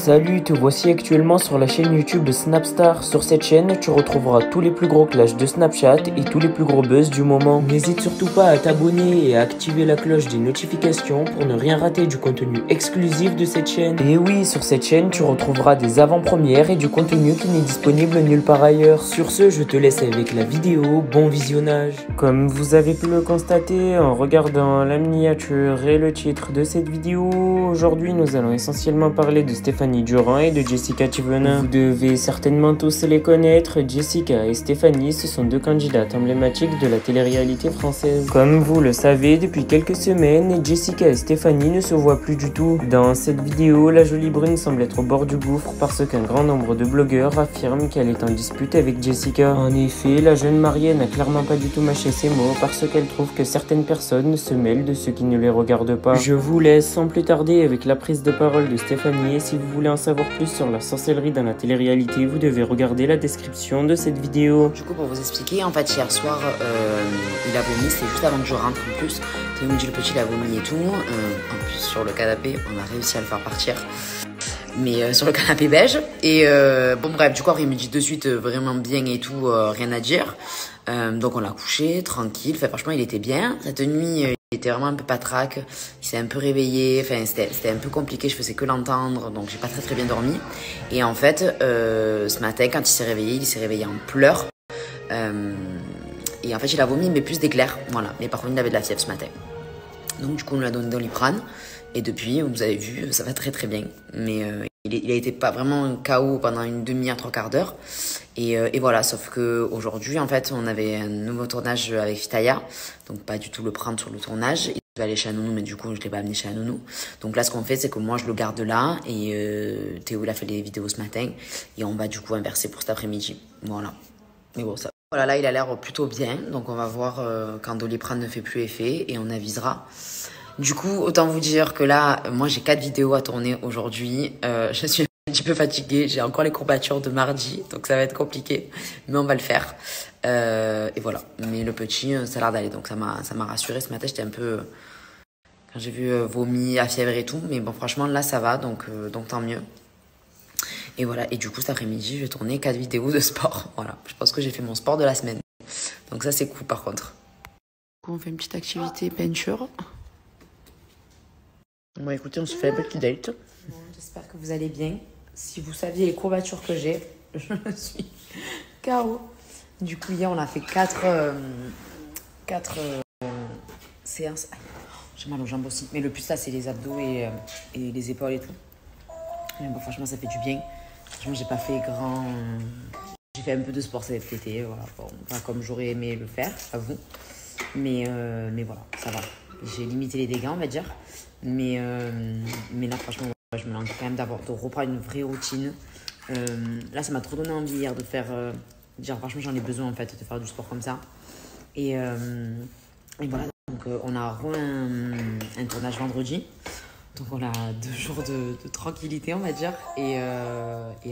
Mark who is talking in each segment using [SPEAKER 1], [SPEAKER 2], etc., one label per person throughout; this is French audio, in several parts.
[SPEAKER 1] Salut, te voici actuellement sur la chaîne YouTube de Snapstar. Sur cette chaîne, tu retrouveras tous les plus gros clashs de Snapchat et tous les plus gros buzz du moment. N'hésite surtout pas à t'abonner et à activer la cloche des notifications pour ne rien rater du contenu exclusif de cette chaîne. Et oui, sur cette chaîne, tu retrouveras des avant-premières et du contenu qui n'est disponible nulle part ailleurs. Sur ce, je te laisse avec la vidéo. Bon visionnage. Comme vous avez pu le constater en regardant la miniature et le titre de cette vidéo, aujourd'hui nous allons essentiellement parler de Stéphanie Durand et de Jessica Thivenin. Vous devez certainement tous les connaître. Jessica et Stéphanie, ce sont deux candidates emblématiques de la télé-réalité française. Comme vous le savez, depuis quelques semaines, Jessica et Stéphanie ne se voient plus du tout. Dans cette vidéo, la jolie brune semble être au bord du gouffre parce qu'un grand nombre de blogueurs affirment qu'elle est en dispute avec Jessica. En effet, la jeune mariée n'a clairement pas du tout mâché ses mots parce qu'elle trouve que certaines personnes se mêlent de ce qui ne les regarde pas. Je vous laisse sans plus tarder avec la prise de parole de Stéphanie, et si vous voulez en savoir plus sur la sorcellerie dans la télé-réalité, vous devez regarder la description de cette vidéo.
[SPEAKER 2] Du coup, pour vous expliquer, en fait, hier soir, il a vomi, c'était juste avant que je rentre en plus. Théo me dit le petit, il a vomi et tout. En plus, sur le canapé, on a réussi à le faire partir. Mais sur le canapé beige. Et bon, bref, du coup, après, il me dit de suite vraiment bien et tout, rien à dire. Donc, on l'a couché, tranquille. Enfin, franchement, il était bien. Cette nuit, il était vraiment un peu patraque. Il s'est un peu réveillé. Enfin, c'était un peu compliqué. Je faisais que l'entendre. Donc, j'ai pas très bien dormi. Et en fait, ce matin, quand il s'est réveillé en pleurs. Et en fait, il a vomi, mais plus d'éclairs. Voilà. Mais par contre, il avait de la fièvre ce matin. Donc, du coup, on lui a donné Doliprane. Et depuis, vous avez vu, ça va très bien. Mais il a été pas vraiment KO pendant une demi-heure, 3/4 d'heure. Et voilà, sauf que aujourd'hui, en fait, on avait un nouveau tournage avec Fitaya. Donc, pas du tout le prendre sur le tournage. Il devait aller chez Nounou, mais du coup, je l'ai pas amené chez Nounou. Donc là, ce qu'on fait, c'est que moi, je le garde là. Et Théo, il a fait les vidéos ce matin. Et on va du coup inverser pour cet après-midi. Voilà. Mais bon, ça. Voilà, là, il a l'air plutôt bien. Donc, on va voir quand Doliprane ne fait plus effet. Et on avisera. Du coup, autant vous dire que là, moi, j'ai 4 vidéos à tourner aujourd'hui. Je suis un petit peu fatiguée. J'ai encore les courbatures de mardi, donc ça va être compliqué. Mais on va le faire. Et voilà. Mais le petit, ça a l'air d'aller. Donc ça m'a rassurée. Ce matin, j'étais un peu... Quand j'ai vu vomi, à fièvre et tout. Mais bon, franchement, là, ça va. Donc tant mieux. Et voilà. Et du coup, cet après-midi, je vais tourner 4 vidéos de sport. Voilà. Je pense que j'ai fait mon sport de la semaine. Donc ça, c'est cool, par contre. Du coup, on fait une petite activité peinture. Bon, écoutez, on se fait un petit date. Bon, j'espère que vous allez bien. Si vous saviez les courbatures que j'ai, je suis KO. Du coup, hier, on a fait 4 séances. J'ai mal aux jambes aussi. Mais le plus là, c'est les abdos et les épaules et tout. Mais bon, franchement, ça fait du bien. Franchement, j'ai pas fait grand... J'ai fait un peu de sport cet été. Voilà. Bon, pas comme j'aurais aimé le faire, à vous. Mais voilà, ça va. J'ai limité les dégâts, on va dire. Mais là, franchement, ouais, je me lance quand même de reprendre une vraie routine. Là, ça m'a trop donné envie hier de faire... Genre, franchement, j'en ai besoin, en fait, de faire du sport comme ça. Et voilà, donc on a un tournage vendredi. Donc, on a 2 jours de tranquillité, on va dire. Et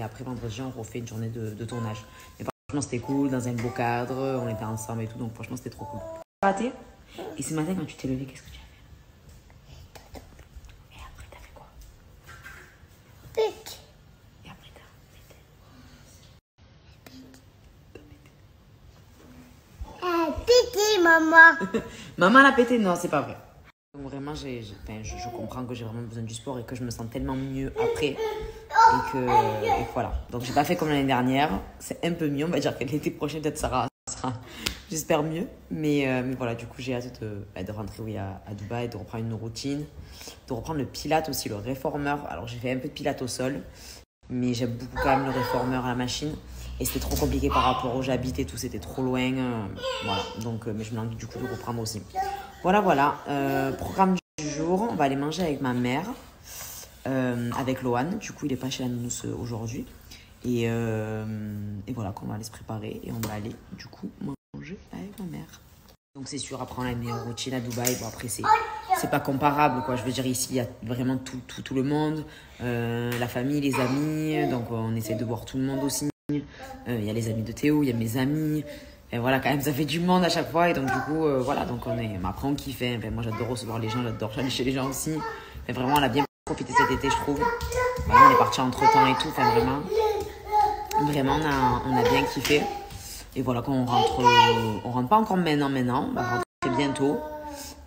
[SPEAKER 2] après, vendredi, on refait une journée de tournage. Mais franchement, c'était cool, dans un beau cadre. On était ensemble et tout, donc franchement, c'était trop cool. Raté. Et ce matin, quand tu t'es levé, qu'est-ce que tu as fait? Et après, t'as fait quoi?
[SPEAKER 3] Pique.
[SPEAKER 2] Et après, t'as
[SPEAKER 3] Piqué, maman.
[SPEAKER 2] Maman l'a pété? Non, c'est pas vrai. Donc vraiment, je comprends que j'ai vraiment besoin du sport et que je me sens tellement mieux après. Et voilà. Donc, j'ai pas fait comme l'année dernière. C'est un peu mieux. On va dire que l'été prochain, peut-être, ça sera j'espère mieux. Mais voilà, du coup, j'ai hâte de rentrer à Dubaï, de reprendre une routine. De reprendre le Pilates aussi, le réformeur. Alors, j'ai fait un peu de Pilates au sol. Mais j'aime beaucoup quand même le réformeur à la machine. Et c'était trop compliqué par rapport où j'habite et tout. C'était trop loin. Voilà. Donc, mais je me lance du coup de reprendre aussi. Voilà. Programme du jour. On va aller manger avec ma mère. Avec Lohan. Du coup, il n'est pas chez la nounou aujourd'hui. Et voilà, qu'on va aller se préparer. Et on va aller, du coup, manger avec ma mère. Donc, c'est sûr, après, on a une meilleure routine à Dubaï. Bon, après, c'est pas comparable, quoi. Je veux dire, ici, il y a vraiment tout le monde. La famille, les amis. Donc, on essaie de voir tout le monde aussi. Il y a les amis de Théo, il y a mes amis. Et voilà, quand même, ça fait du monde à chaque fois. Et donc, du coup, voilà. Donc, après, on kiffe. Enfin, moi, j'adore recevoir les gens. J'adore aller chez les gens aussi. Mais vraiment, on a bien profité cet été, je trouve. Voilà, on est parti entre temps et tout. Enfin, vraiment, on a bien kiffé. Et voilà, quand on rentre pas encore maintenant, on va rentrer bientôt.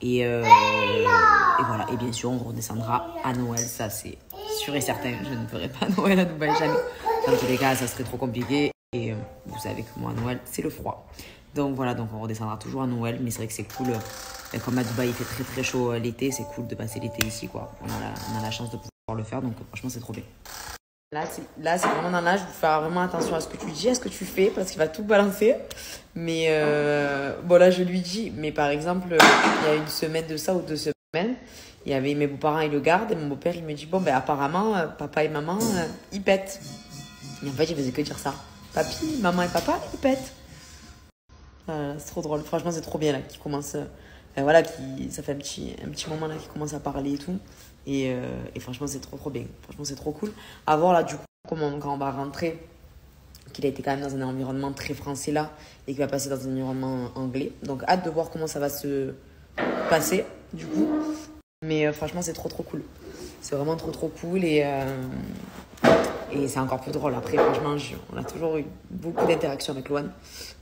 [SPEAKER 2] Et voilà, et bien sûr, on redescendra à Noël, ça c'est sûr et certain. Je ne ferai pas Noël à Dubaï, jamais. Dans tous les cas, ça serait trop compliqué. Et vous savez que moi, à Noël, c'est le froid. Donc voilà, donc on redescendra toujours à Noël. Mais c'est vrai que c'est cool. Comme à Dubaï, il fait très très chaud l'été, c'est cool de passer l'été ici, quoi. On a la chance de pouvoir le faire, donc franchement, c'est trop bien. Là, c'est vraiment dans l'âge, il faut faire vraiment attention à ce que tu dis, à ce que tu fais, parce qu'il va tout balancer. Mais bon, là, je lui dis, mais par exemple, il y a une semaine de ça ou 2 semaines, il y avait mes beaux-parents, ils le gardent, et mon beau-père, il me dit, bon, ben apparemment, papa et maman, ils pètent. Et en fait, il faisait que dire ça. Papy, maman et papa, ils pètent. C'est trop drôle, franchement, c'est trop bien, là, qu'il commence... voilà, ça fait un petit moment, là, qu'il commence à parler et tout. Et franchement, c'est trop bien. Franchement, c'est trop cool. À voir, là, du coup, quand on va rentrer, qu'il a été quand même dans un environnement très français, là, et qu'il va passer dans un environnement anglais. Donc, hâte de voir comment ça va se passer, du coup. Mais franchement, c'est trop cool. C'est vraiment trop cool. Et c'est encore plus drôle. Après, franchement, on a toujours eu beaucoup d'interactions avec Loane.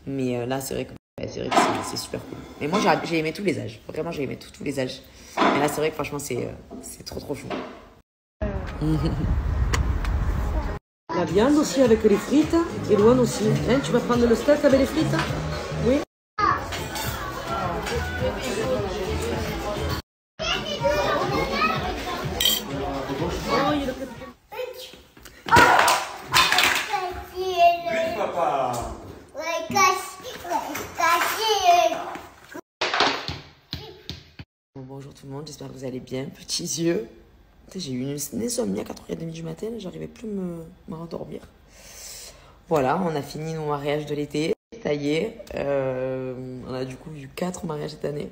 [SPEAKER 2] Mais là, c'est vrai que c'est super cool. Mais moi, j'ai aimé tous les âges. Vraiment, j'ai aimé tous les âges. Mais là, c'est vrai que franchement, c'est trop chou.
[SPEAKER 3] La viande aussi avec les frites. Et Loane aussi. Hein, tu vas prendre le steak avec les frites? Oui.
[SPEAKER 2] Bonjour tout le monde, j'espère que vous allez bien. Petits yeux. J'ai eu une insomnie à 4h30 du matin, j'arrivais plus à me rendormir. Voilà, on a fini nos mariages de l'été. Ça y est, on a du coup eu 4 mariages cette année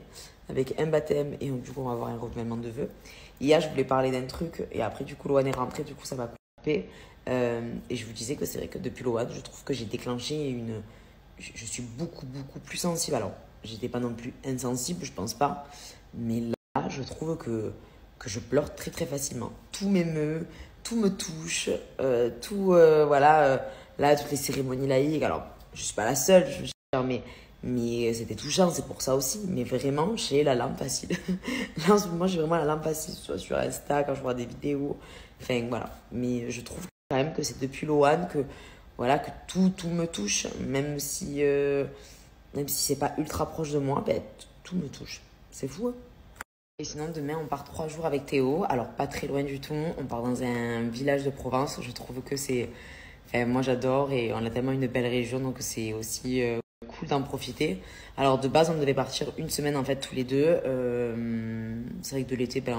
[SPEAKER 2] avec un baptême et du coup on va avoir un renouvellement de vœux. Hier, je voulais parler d'un truc et après du coup Loane est rentrée, du coup ça m'a coupé. Et je vous disais que c'est vrai que depuis Loane, je trouve que j'ai déclenché je suis beaucoup plus sensible. Alors, j'étais pas non plus insensible, je pense pas. Mais là, je trouve que je pleure très facilement. Tout m'émeut, tout me touche, voilà. Là, toutes les cérémonies laïques. Alors, je suis pas la seule, je veux dire, mais c'était touchant, c'est pour ça aussi. Mais vraiment, j'ai la larme facile. Là, en ce moment, j'ai vraiment la larme facile, soit sur Insta, quand je vois des vidéos. Enfin, voilà. Mais je trouve quand même que c'est depuis Loane que tout me touche, même si c'est pas ultra proche de moi, ben, tout me touche. C'est fou, hein. Et sinon, demain, on part 3 jours avec Théo. Alors, pas très loin du tout. On part dans un village de Provence. Je trouve que c'est... Enfin, moi, j'adore et on a tellement une belle région, donc c'est aussi cool d'en profiter. Alors, de base, on devait partir une semaine, en fait, tous les deux. C'est vrai que de l'été, ben,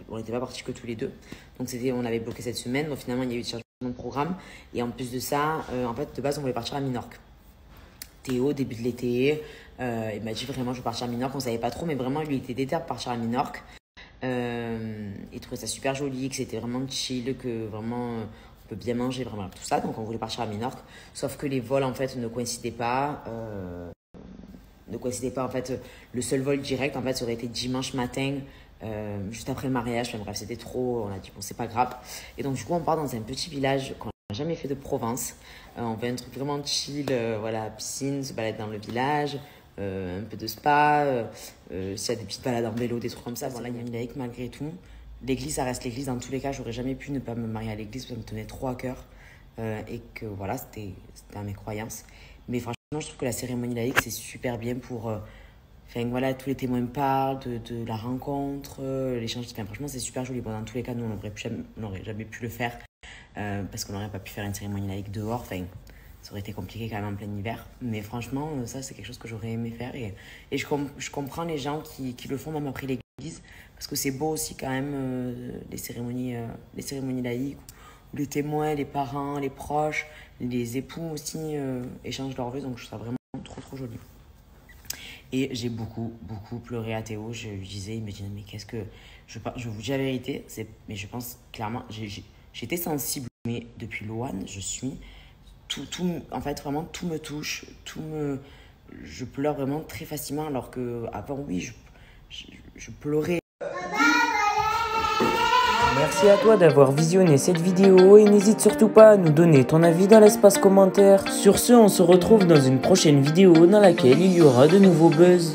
[SPEAKER 2] on n'était pas partis que tous les deux. Donc, on avait bloqué cette semaine. Donc, finalement, il y a eu changement de programme. Et en plus de ça, en fait, de base, on voulait partir à Minorque. Théo, début de l'été, il m'a dit vraiment je veux partir à Minorque, on savait pas trop, mais vraiment il était déter de partir à Minorque. Il trouvait ça super joli, que c'était vraiment chill, que vraiment on peut bien manger, vraiment tout ça, donc on voulait partir à Minorque. Sauf que les vols en fait ne coïncidaient pas. En fait, le seul vol direct en fait ça aurait été dimanche matin, juste après le mariage. Enfin, bref, c'était trop, on a dit bon c'est pas grave. Et donc du coup on part dans un petit village qu'on n'a jamais fait de Provence. On fait un truc vraiment chill, voilà, piscine, se balade dans le village, un peu de spa, s'il y a des petites balades en vélo, des trucs comme ça. Voilà, il y a une laïque malgré tout. L'église, ça reste l'église. Dans tous les cas, j'aurais jamais pu ne pas me marier à l'église, ça me tenait trop à cœur. Et que voilà, c'était à mes croyances. Mais franchement, je trouve que la cérémonie laïque, c'est super bien pour... Enfin voilà, tous les témoins parlent de la rencontre, l'échange. Enfin, franchement, c'est super joli. Bon, dans tous les cas, nous, on n'aurait jamais pu le faire. Parce qu'on n'aurait pas pu faire une cérémonie laïque dehors, enfin, ça aurait été compliqué quand même en plein hiver. Mais franchement, ça c'est quelque chose que j'aurais aimé faire. Et je comprends les gens qui le font même après l'église, parce que c'est beau aussi quand même les cérémonies laïques, où les témoins, les parents, les proches, les époux aussi échangent leurs vœux, donc je trouve ça vraiment trop joli. Et j'ai beaucoup pleuré à Théo. Je lui disais, il me dit, mais qu'est-ce que... Je vous dis la vérité, mais je pense clairement... J'étais sensible, mais depuis Loane, je suis... en fait, vraiment, tout me touche. Je pleure vraiment très facilement, alors qu'avant, oui, je pleurais.
[SPEAKER 1] Merci à toi d'avoir visionné cette vidéo et n'hésite surtout pas à nous donner ton avis dans l'espace commentaire. Sur ce, on se retrouve dans une prochaine vidéo dans laquelle il y aura de nouveaux buzz.